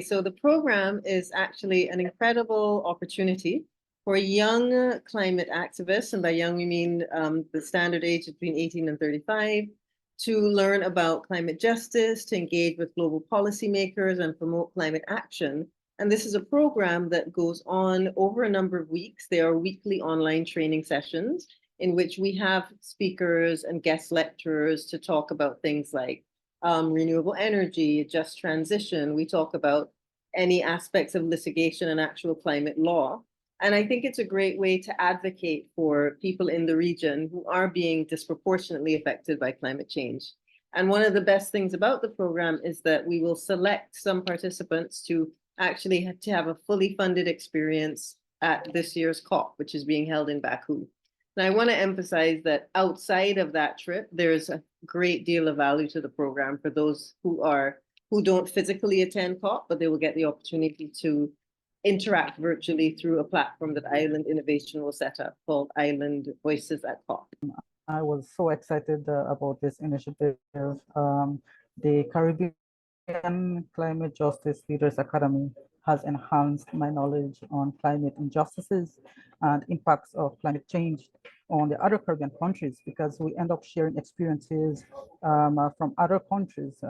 So the program is actually an incredible opportunity for young climate activists, and by young we mean the standard age between 18 and 35, to learn about climate justice, to engage with global policymakers and promote climate action. And this is a program that goes on over a number of weeks. There are weekly online training sessions in which we have speakers and guest lecturers to talk about things like renewable energy, just transition. We talk about any aspects of litigation and actual climate law. And I think it's a great way to advocate for people in the region who are being disproportionately affected by climate change. And one of the best things about the program is that we will select some participants to actually have a fully funded experience at this year's COP, which is being held in Baku. And I want to emphasize that outside of that trip, there's a great deal of value to the program for those who don't physically attend COP, but they will get the opportunity to interact virtually through a platform that Island Innovation will set up called Island Voices at COP. I was so excited about this initiative. The Caribbean Climate Justice Leaders Academy has enhanced my knowledge on climate injustices and impacts of climate change on the other Caribbean countries, because we end up sharing experiences from other countries,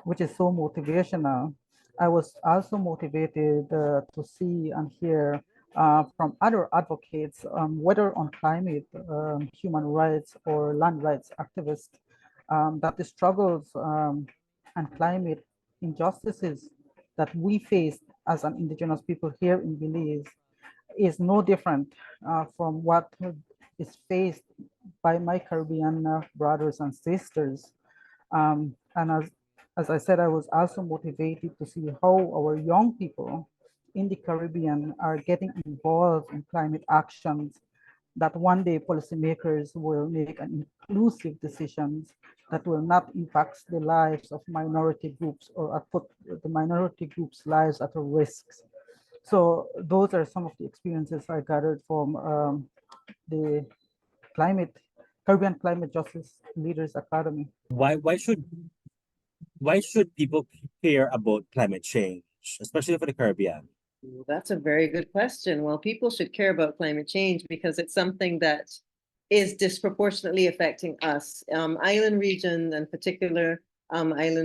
which is so motivational. I was also motivated to see and hear from other advocates, whether on climate, human rights, or land rights activists, that the struggles and climate injustices that we face as an indigenous people here in Belize is no different from what is faced by my Caribbean brothers and sisters. And as I said, I was also motivated to see how our young people in the Caribbean are getting involved in climate actions, that one day policymakers will make an inclusive decisions that will not impact the lives of minority groups or put the minority groups' lives at a risk. So those are some of the experiences I gathered from the Caribbean Climate Justice Leaders Academy. Why should people care about climate change, especially for the Caribbean? That's a very good question. Well, people should care about climate change because it's something that is disproportionately affecting us. Island regions, in particular,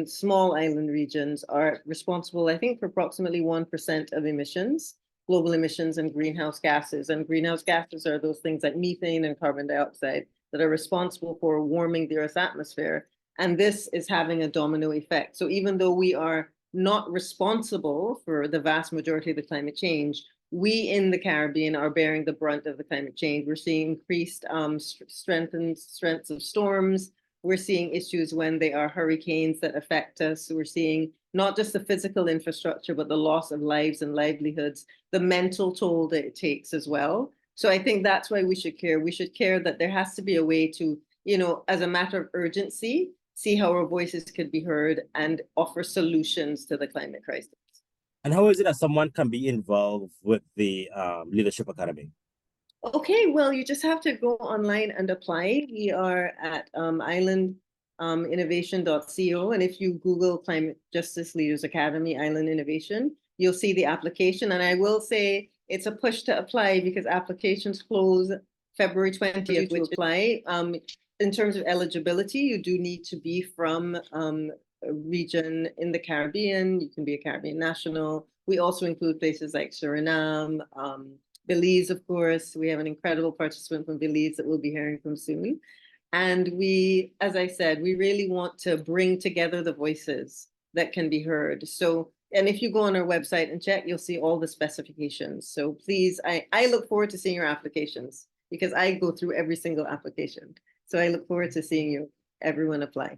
small island regions, are responsible, I think, for approximately 1% of emissions, global emissions and greenhouse gases. And greenhouse gases are those things like methane and carbon dioxide that are responsible for warming the Earth's atmosphere. And this is having a domino effect. So even though we are not responsible for the vast majority of the climate change, we in the Caribbean are bearing the brunt of the climate change. We're seeing increased strengths of storms. We're seeing issues when they are hurricanes that affect us. We're seeing not just the physical infrastructure, but the loss of lives and livelihoods, the mental toll that it takes as well. So I think that's why we should care. We should care that there has to be a way to, as a matter of urgency, see how our voices could be heard and offer solutions to the climate crisis. And how is it that someone can be involved with the Leadership Academy? Okay, well, you just have to go online and apply. We are at islandinnovation.co, and if you Google Climate Justice Leaders Academy, Island Innovation, you'll see the application. And I will say it's a push to apply because applications close February 20th to apply. In terms of eligibility, you do need to be from a region in the Caribbean. You can be a Caribbean national. We also include places like Suriname, Belize, of course. We have an incredible participant from Belize that we'll be hearing from soon. And we, as I said, we really want to bring together the voices that can be heard. So, and if you go on our website and check, you'll see all the specifications. So please, I look forward to seeing your applications because I go through every single application. So I look forward to seeing everyone apply.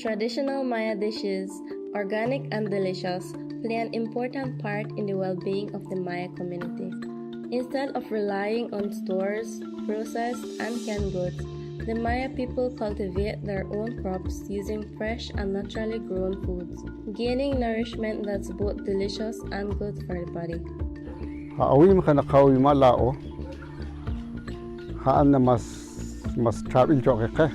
Traditional Maya dishes, organic and delicious, play an important part in the well-being of the Maya community. Instead of relying on stores, processed and canned goods, the Maya people cultivate their own crops using fresh and naturally grown foods, gaining nourishment that's both delicious and good for the body. Haawim ka nakawi malao, haan na mas travel joke ka.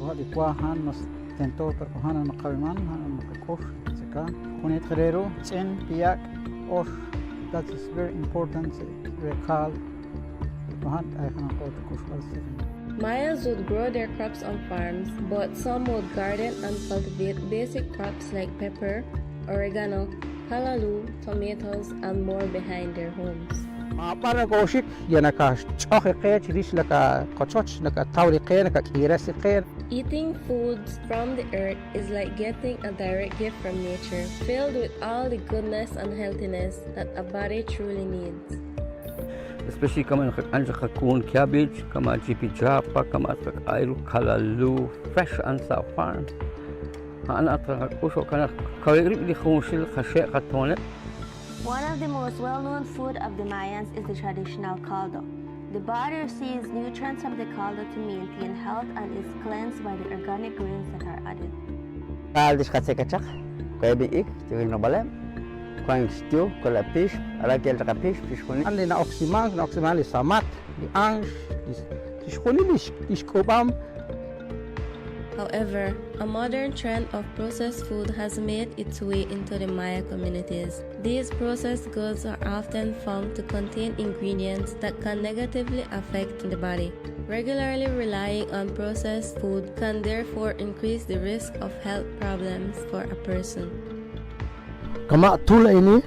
Wali kuahan mas tento terkuhan na kawiman han makakosh seka kunit herero chen piak or that is very important recall kuhan ay kana ko terkush. Mayas would grow their crops on farms, but some would garden and cultivate basic crops like pepper, oregano, kalalu, tomatoes, and more behind their homes. Para koshik yana ka choke kaya chirish laka kochoch laka tawri kaya laka kirasi kaya. Eating foods from the earth is like getting a direct gift from nature, filled with all the goodness and healthiness that a body truly needs. Especially kama nakakun cabbage, kama jipi japa, kama airu kalalu, fresh and sa farm. Ana kusho kana kawirip di khunshil khashe katone. One of the most well-known food of the Mayans is the traditional caldo. The body receives nutrients from the caldo to maintain health and is cleansed by the organic grains that are added. Aldis katsekachak, kabi ik, tuwing na balem. Kung stew, kula fish, alagel ka fish kuni. Anli na oksiman li samat, li ange, li kuni li skobam. However, a modern trend of processed food has made its way into the Maya communities. These processed goods are often found to contain ingredients that can negatively affect the body. Regularly relying on processed food can therefore increase the risk of health problems for a person. Kama tula ini,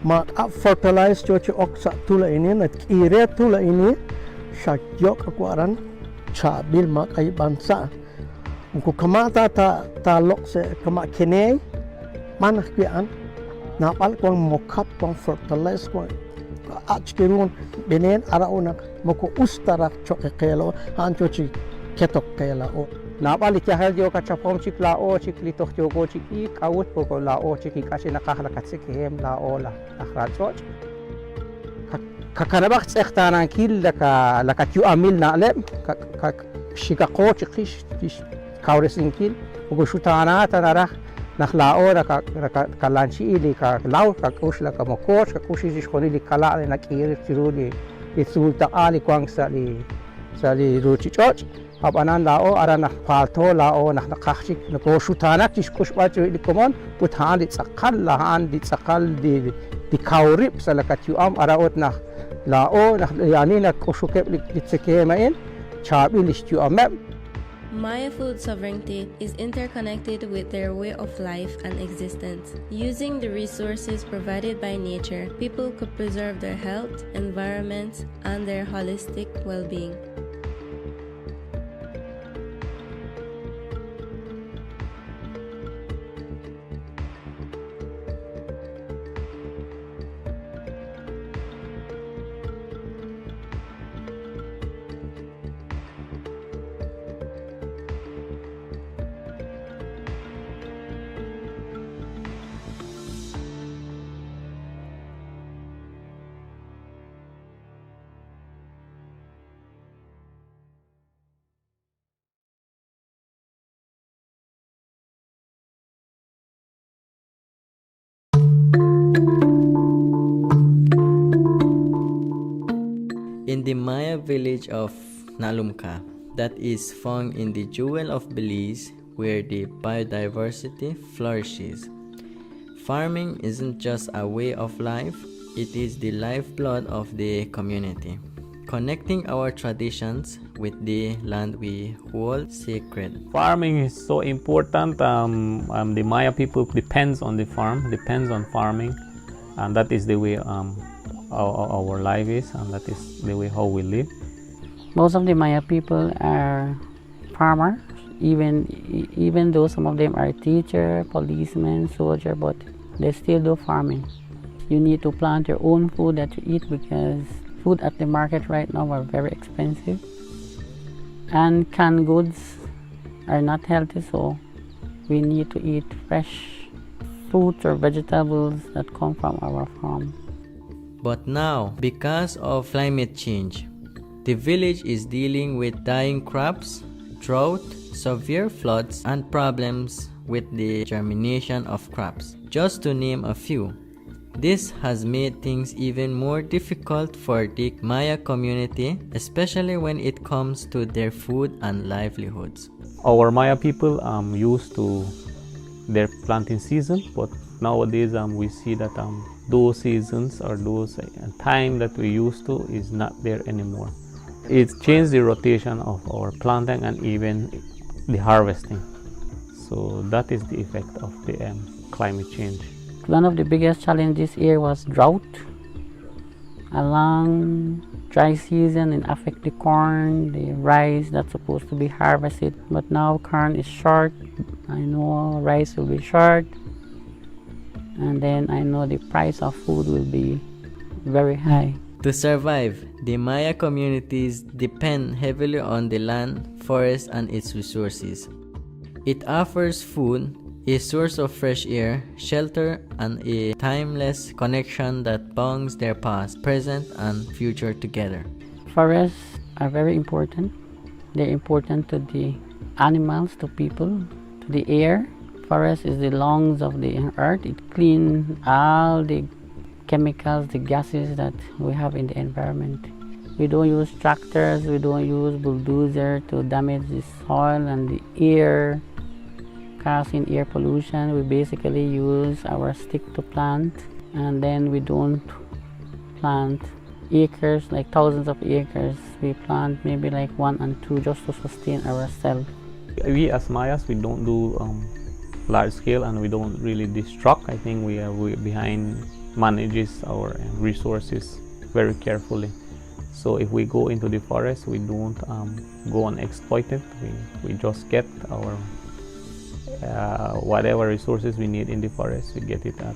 ma fertilize chochi oksa tula ini, na kire tula ini, syakjok akuaran, cabil mak ay bansa. Muku kama ta lok se kama kene, mana kian, napal kuang mokap kuang fertilize kuang achkirun benen araonak muku ustarak choke kelo, han chochi ketok kelo. Napal ikahal jo kachapom chik lao chik litok joko chiki kawut poko lao chiki kasi nakahalakat sikem lao la akhrachoch kakanabak tsektanan kil laka tu amil na alem shikako chikish kawresin kil ugo shutana tanara nakhlao ka lanchi ili ka lao ka kush la ka mokoch ka kushi jishkoni li kala na kiri tiruli itsulta ali kwang sali ruchichoch Abanan lao ara nak palto lao nak nakachik nakosutana kishkush bacho ilikomon uthan di sakal lahan di sakal di kaurip sa lakatuam araot nak lao nak yani nak koshukep litsekemain chabi listuam. Maya food sovereignty is interconnected with their way of life and existence. Using the resources provided by nature, people could preserve their health, environment, and their holistic well-being. In the Maya village of Nalumka, that is found in the jewel of Belize, where the biodiversity flourishes. Farming isn't just a way of life, it is the lifeblood of the community, connecting our traditions with the land we hold sacred. Farming is so important. The Maya people depends on the farm, depends on farming, and that is the way our life is, and that is the way how we live. Most of the Maya people are farmers, even though some of them are teacher, policemen, soldier, but they still do farming. You need to plant your own food that you eat because food at the market right now are very expensive. And canned goods are not healthy, so we need to eat fresh fruits or vegetables that come from our farm. But now, because of climate change, the village is dealing with dying crops, drought, severe floods, and problems with the germination of crops, just to name a few. This has made things even more difficult for the Maya community, especially when it comes to their food and livelihoods. Our Maya people used to their planting season, but nowadays we see that those seasons or those time that we used to is not there anymore. It's changed the rotation of our planting and even the harvesting. So that is the effect of the climate change. One of the biggest challenges here was drought. A long dry season and affect the corn, the rice that's supposed to be harvested. But now corn is short. I know rice will be short. And then I know the price of food will be very high. To survive, the Maya communities depend heavily on the land, forest, and its resources. It offers food, a source of fresh air, shelter, and a timeless connection that bonds their past, present, and future together. Forests are very important. They're important to the animals, to people, to the air. Forest is the lungs of the earth. It cleans all the chemicals, the gases that we have in the environment. We don't use tractors, we don't use bulldozers to damage the soil and the air, causing air pollution. We basically use our stick to plant, and then we don't plant acres, like thousands of acres. We plant maybe like 1 and 2 just to sustain ourselves. We as Mayas, we don't do large scale and we don't really destruct. I think we behind manages our resources very carefully. So if we go into the forest, we don't go and exploit it. We just get our whatever resources we need in the forest, we get it at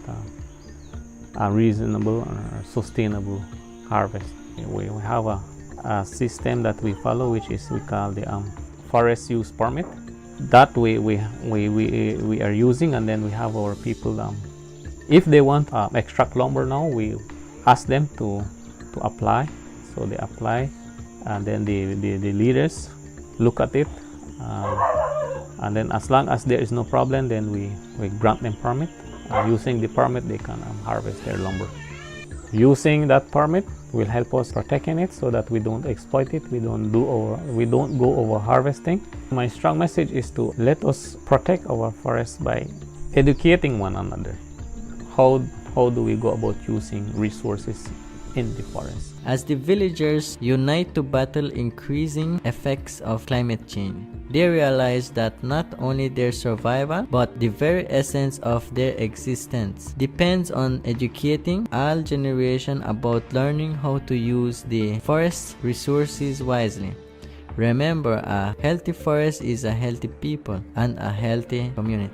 a reasonable or sustainable harvest. We have a system that we follow, which is we call the forest use permit. That we are using, and then we have our people. If they want extract lumber now, we ask them to apply. So they apply, and then the leaders look at it. And then as long as there is no problem, then we grant them permit. Using the permit, they can harvest their lumber. Using that permit will help us protecting it so that we don't exploit it, we don't go over harvesting. My strong message is to let us protect our forests by educating one another. How do we go about using resources in the forest? As the villagers unite to battle increasing effects of climate change, they realize that not only their survival, but the very essence of their existence depends on educating all generations about learning how to use the forest resources wisely. Remember, a healthy forest is a healthy people and a healthy community.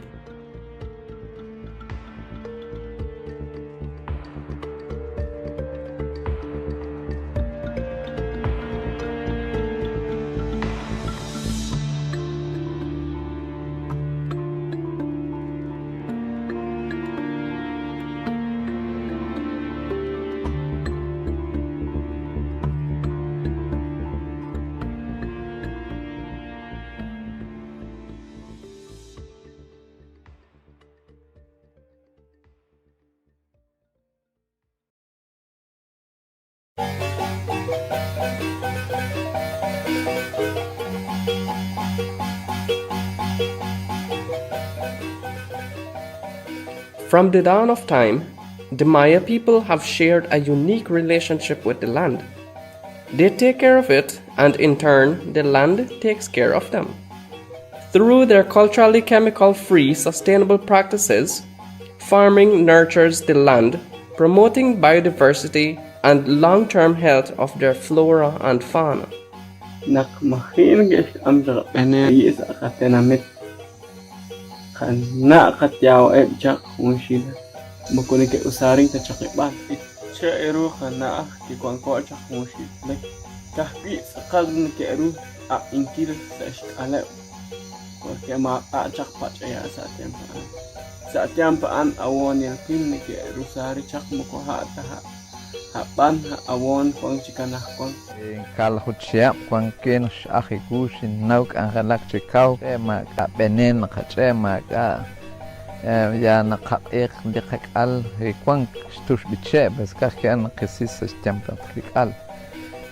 From the dawn of time, the Maya people have shared a unique relationship with the land. They take care of it, and in turn, the land takes care of them. Through their culturally chemical-free sustainable practices, farming nurtures the land, promoting biodiversity and long-term health of their flora and fauna. Na katyaw ay jak kung sila makuni kay usaring ta chak ban cha eru kana ki kwan ko chak kung sila kahpi sakal ni ke eru a inkil sa ala porque chak pachaya sa tiyampaan awon pim ni ke rusari chak mo ko hapan awon kong chikanahkon. Kal hutsia kwan ken akhikus nauk angalak chikau ma ka benen khache ma ka ya naqaq diqal kwan shtush bitche bas ka kan qisis tiampa al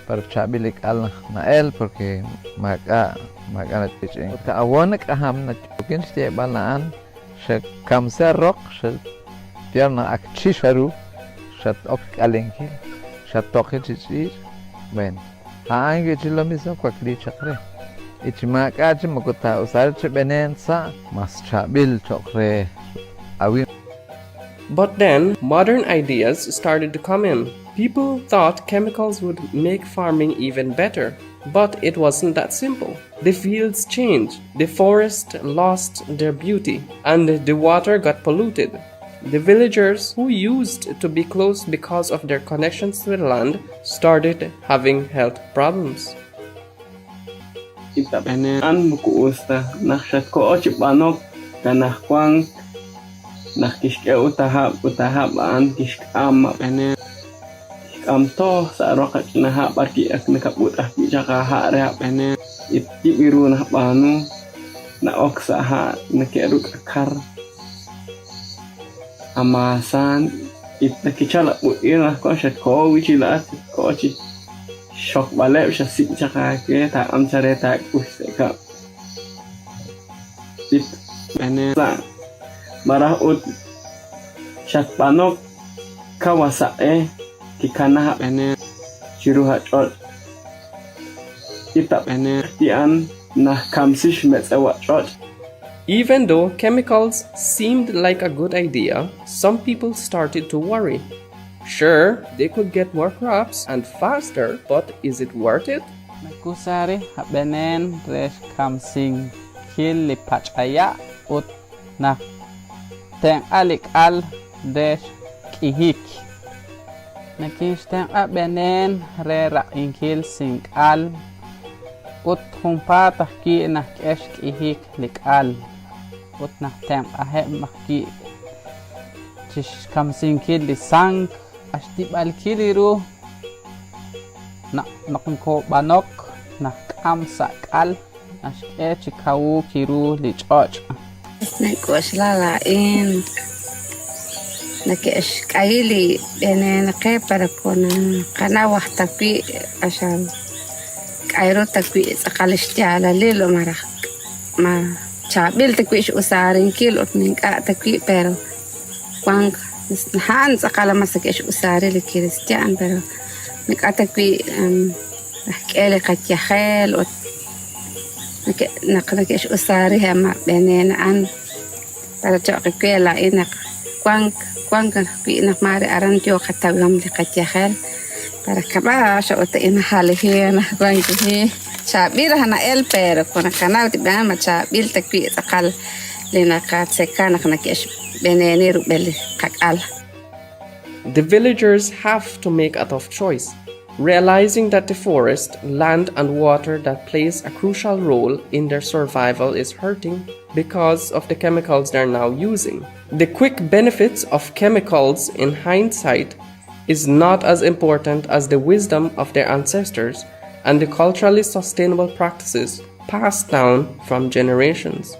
para chabilik al nael porque ma ka tichen ta awonak aham na kin ste balaan kamsa rock pierna akchisharu shat ok alenki shat toqi ben haange chilo miso kwa kli chakre ichma ka chimo kota usar benen sa mas chabil chokre awi. But then, modern ideas started to come in. People thought chemicals would make farming even better. But it wasn't that simple. The fields changed, the forest lost their beauty, and the water got polluted. The villagers who used to be close because of their connections to the land started having health problems. Kita an buku usta nakshat ko banok tanah kwang nakiske utahap an kiskam pene kiskam to sa rokat naha parki ak nakabut aki jaka ha re pene iti biru nah banu na oksa ha nakeruk akar amasan it nakichala ina ko shat ko wichila ko chi shok balep sha sik jaka ke ta am chare ta useka it pene marah ut shat panok kawasa kikana pene chiruha chot kita pene tian nah kamsish metsewa chot. Even though chemicals seemed like a good idea, some people started to worry. Sure, they could get more crops and faster, but is it worth it? Nakusari habenen res kamsing kil lipachaya ut na teng alik al des kihik. Nakis teng abenen re ra inkil sing al ut humpa tahki na kesh kihik lik al ut na teng ahe maki tish kamsing kil lisang ashtib al kiliru na nakungko banok na kamsa al ashke chikawu kiru lichoch. Naikuas lalain nakias kaili bene nake para kona kanawah tapi asal kairo tapi sakalistya lilo marah ma chabil tapi usarin kilo ningka tapi pero kwang han sakala masakish usari likiristian pero ningka tapi kele katyahel ot nakish usari hama bene an para chok kela inak kwang kan inak mari aran jo katawam likatyahel para kaba sa ota inahalihi na kwang hi chabir hana el pero kona kanal tiban ma chabil takwi sakal linaka sekana kana kesh beneni rubeli kakal. The villagers have to make a tough choice, realizing that the forest, land and water that plays a crucial role in their survival is hurting because of the chemicals they're now using. The quick benefits of chemicals in hindsight is not as important as the wisdom of their ancestors and the culturally sustainable practices passed down from generations.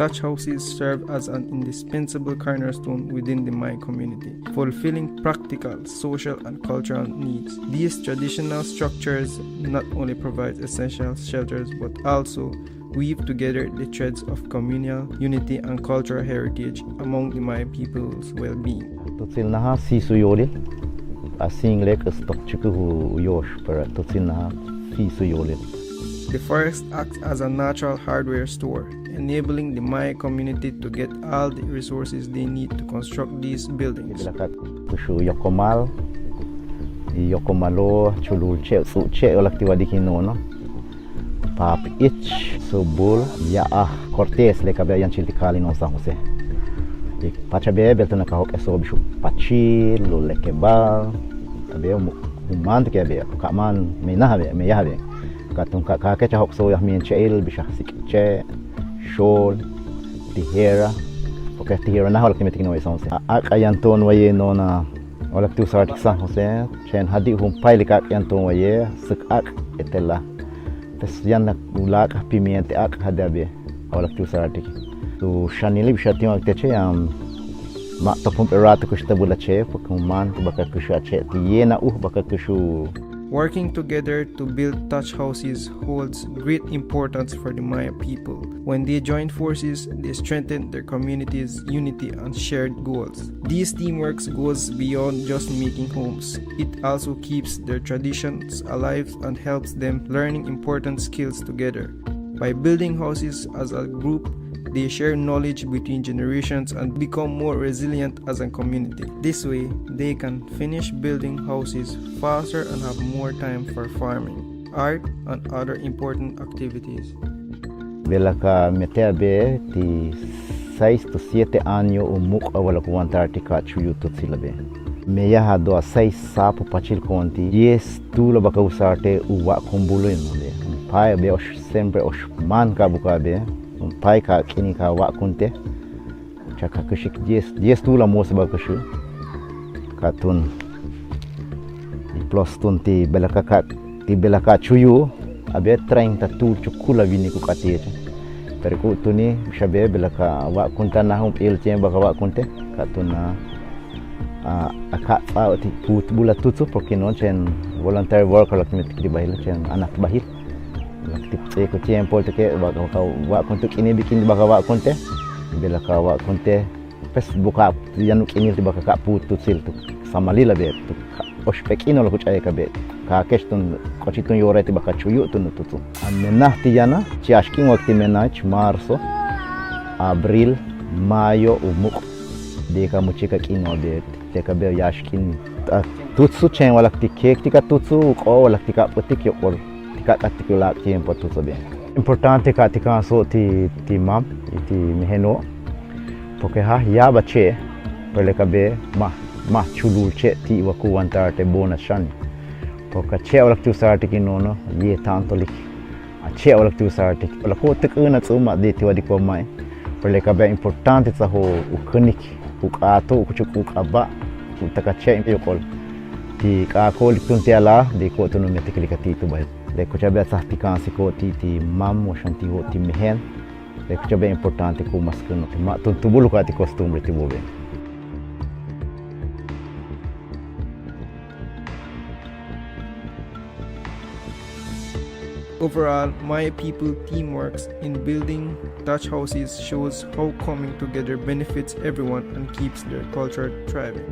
thatch houses serve as an indispensable cornerstone within the Maya community, fulfilling practical, social, and cultural needs. These traditional structures not only provide essential shelters but also weave together the threads of communal unity and cultural heritage among the Maya people's well-being. The forest acts as a natural hardware store, enabling the Maya community to get all the resources they need to construct these buildings. Pap ich subul ya cortes le cabia yan chilticali non San Jose. Ik pachabe beltana ka hok eso bishu pachi lo le kebal abe human ke abe ka man me na habe me ya habe ka tum ka ke cha hok so ya min chel bisha sikche shol tihera porque tihera na hol kemetik no San Jose. Ak ayanton waye no na wala tu sartik San Jose chen hadi hum pai le ka ayanton waye sik ak etela bes yan ulak pimiente ak hadabe awlak tu sarati tu shanili bishatio akteche ma topum erata kushtabula che pokuman baka kushache tiena baka kushu. Working together to build thatch houses holds great importance for the Maya people. When they join forces, they strengthen their community's unity and shared goals. This teamwork goes beyond just making homes. It also keeps their traditions alive and helps them learning important skills together. By building houses as a group, they share knowledge between generations and become more resilient as a community. This way, they can finish building houses faster and have more time for farming, art, and other important activities. Belaka meteabe ti 6 to 7 anyo umuk awala kuwantarti ka chuyu tutsilabe. Meya hado 6 sapo pachil konti 10 tulo baka usarte uwa kumbulo inode. Pai be osh sempre osh man ka bukabe. Pai ka kini ka wa kunte chaka kushik 10 tula mos ba kushu katun plus tunti belaka chuyu abe 30 tu chukula vini ku kati perku tuni shabe belaka wa kunta na hum il chen ba wa kunte katuna aka pa ti put bula tutsu porque non chen voluntary worker lakmit ki bahil chen anak bahil Tip ko tiempo te ke wa kontuk ini bikin baka wa konte bila ka wa konte pes buka yanuk ini te baka ka putu sil tu samalila be tu ospek ino lo kucaya ka be ka keston kochitun yore te baka chuyu tu nutu amenah ti yana chiashkin wakti menach marzo abril mayo umuk de ka muchika kino be te ka be yashkin tutsu chen walakti kek tika tutsu ko walakti ka putik yo katikula tiempo tu sabe importante katika so ti mam ti meheno porque ha ya bache pele kabe ma chulul che ti waku wantarte bona shani porque che olak tu sarti kinono ye tanto lik a che olak tu sarti ola ko tekuna tsuma de ti wadi ko mai pele kabe importante sa ho uknik ukato ukuchuk ukaba utaka che yokol ti ka ko litunte ala de ko tunu metiklikati tu bai le kuchabe sahti kansi ko ti mam shanti ho ti mehen le kuchabe importante ko maskano ma tubulu ka ti costumbre ti bobe. Overall, Maya people teamwork in building thatch houses shows how coming together benefits everyone and keeps their culture thriving.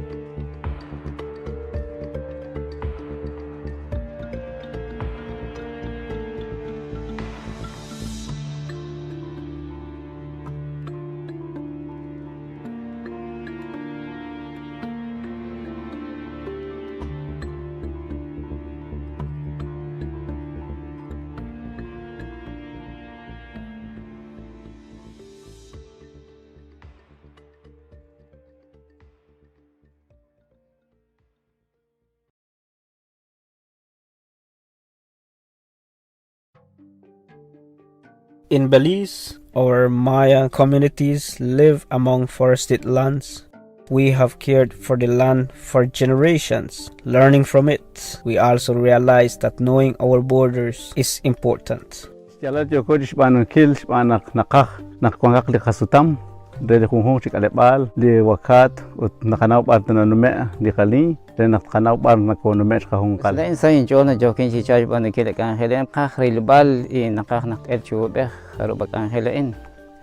In Belize, our Maya communities live among forested lands. We have cared for the land for generations. Learning from it, we also realize that knowing our borders is important. Jalan joko di sepanjang kil sepanjang nakangak di kasutam dari kunghong cik alepal di wakat ut nakanaw part na nume di kali dan nakanaw part na ko nume kahong kal. Selain saya jona jokin si charge ban kil kan helen ka rilbal in nakak el chube harubak ang helen.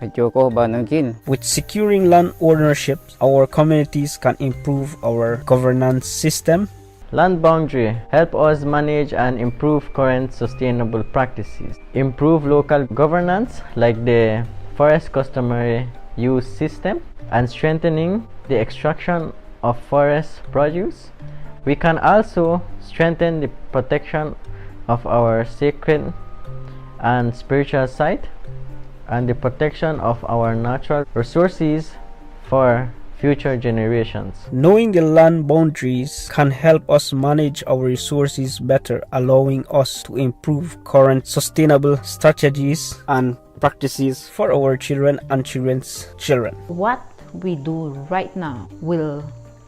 With securing land ownership, our communities can improve our governance system. Land boundary help us manage and improve current sustainable practices. Improve local governance like the forest customary use system and strengthening the extraction of forest produce. We can also strengthen the protection of our sacred and spiritual site and the protection of our natural resources for future generations. Knowing the land boundaries can help us manage our resources better, allowing us to improve current sustainable strategies and practices for our children and children's children. What we do right now will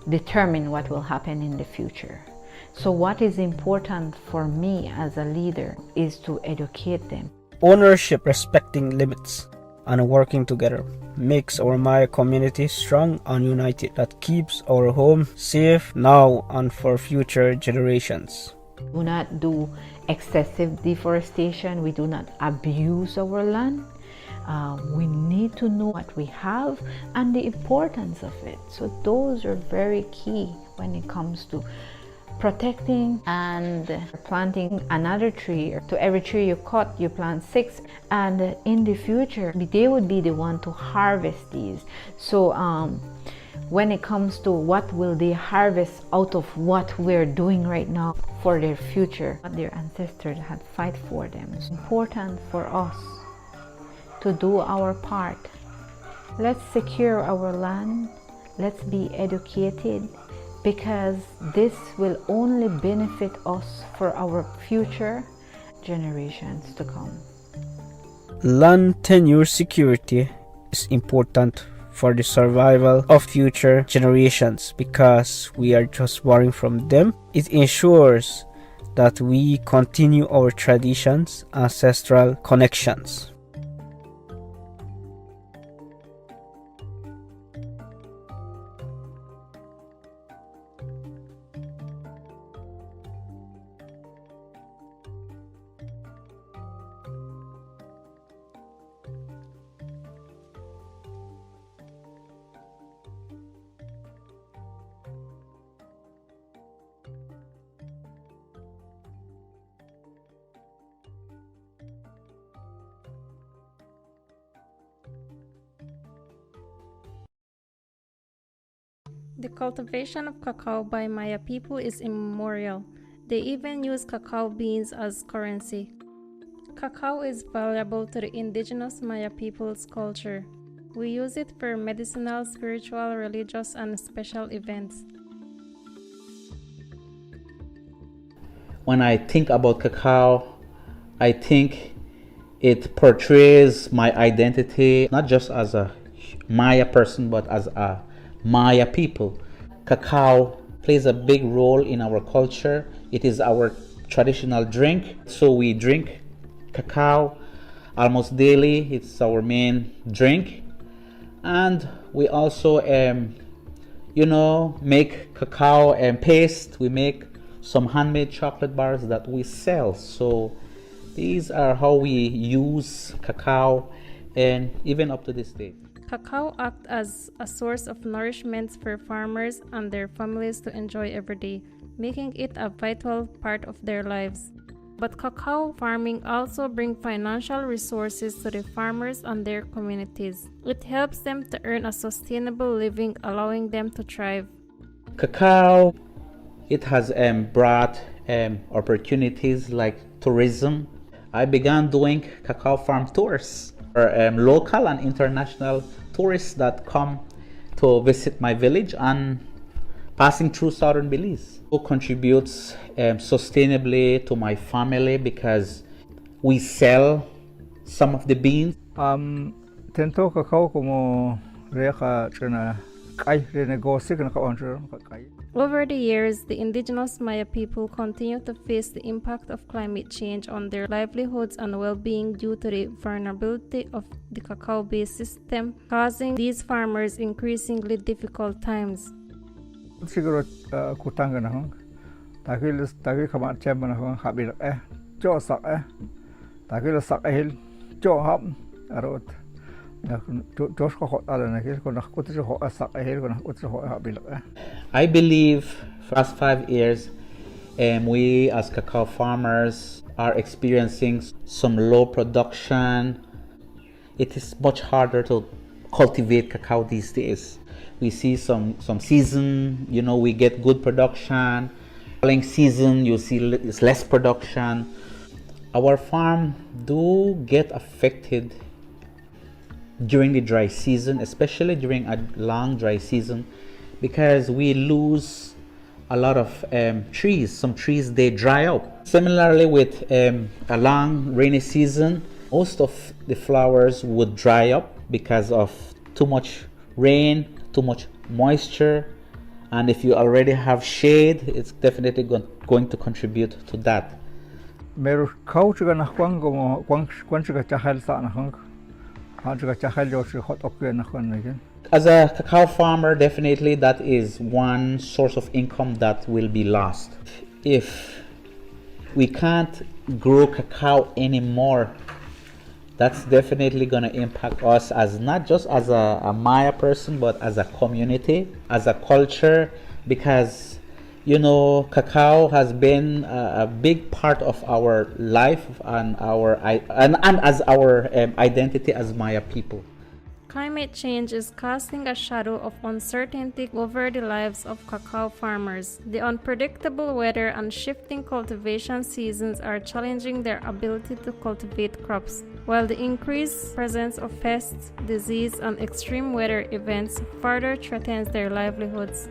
determine what will happen in the future. So what is important for me as a leader is to educate them. Ownership, respecting limits, and working together makes our Maya community strong and united. That keeps our home safe now and for future generations. Do not do excessive deforestation. We do not abuse our land. We need to know what we have and the importance of it. So those are very key when it comes to protecting and planting another tree. To every tree you cut, you plant 6, and in the future they would be the one to harvest these. So when it comes to what will they harvest out of what we're doing right now for their future, what their ancestors had fight for them, it's important for us to do our part. Let's secure our land, let's be educated, because this will only benefit us for our future generations to come. Land tenure security is important for the survival of future generations because we are just borrowing from them. It ensures that we continue our traditions, ancestral connections. The cultivation of cacao by Maya people is immemorial. They even use cacao beans as currency. Cacao is valuable to the indigenous Maya people's culture. We use it for medicinal, spiritual, religious, and special events. When I think about cacao, I think it portrays my identity, not just as a Maya person, but as a Maya people. Cacao plays a big role in our culture. It is our traditional drink, so we drink cacao almost daily. It's our main drink, and we also make cacao paste. We make some handmade chocolate bars that we sell. So these are how we use cacao, and even up to this day. Cacao acts as a source of nourishment for farmers and their families to enjoy every day, making it a vital part of their lives. But cacao farming also brings financial resources to the farmers and their communities. It helps them to earn a sustainable living, allowing them to thrive. Cacao, it has brought opportunities like tourism. I began doing cacao farm tours for local and international tourists that come to visit my village and passing through southern Belize. It contributes sustainably to my family because we sell some of the beans. Tento cacao como reka chena kai renegosio kana ka onjo kai. Over the years, the indigenous Maya people continue to face the impact of climate change on their livelihoods and well-being due to the vulnerability of the cacao-based system, causing these farmers increasingly difficult times. Siguro kutang na hong takil kamat chem na hong habil jo sak takil sak jo hap arot Josh ko ala na kil ko na utro ho sak ko na utro ho habil I believe for the past 5 years we as cacao farmers are experiencing some low production. It is much harder to cultivate cacao these days. We see some season, we get good production. Following season, you see it's less production. Our farm do get affected during the dry season, especially during a long dry season, because we lose a lot of trees. Some trees, they dry up. Similarly with a long rainy season, most of the flowers would dry up because of too much rain, too much moisture, and if you already have shade, it's definitely going to contribute to that. Meru kau juga nak kuang juga cahal sa nak juga cahal jo hot okya nak kuang. As a cacao farmer, definitely that is one source of income that will be lost. If we can't grow cacao anymore, that's definitely going to impact us as not just as a Maya person, but as a community, as a culture, because cacao has been a big part of our life and as our identity as Maya people. Climate change is casting a shadow of uncertainty over the lives of cacao farmers. The unpredictable weather and shifting cultivation seasons are challenging their ability to cultivate crops, while the increased presence of pests, disease, and extreme weather events further threatens their livelihoods.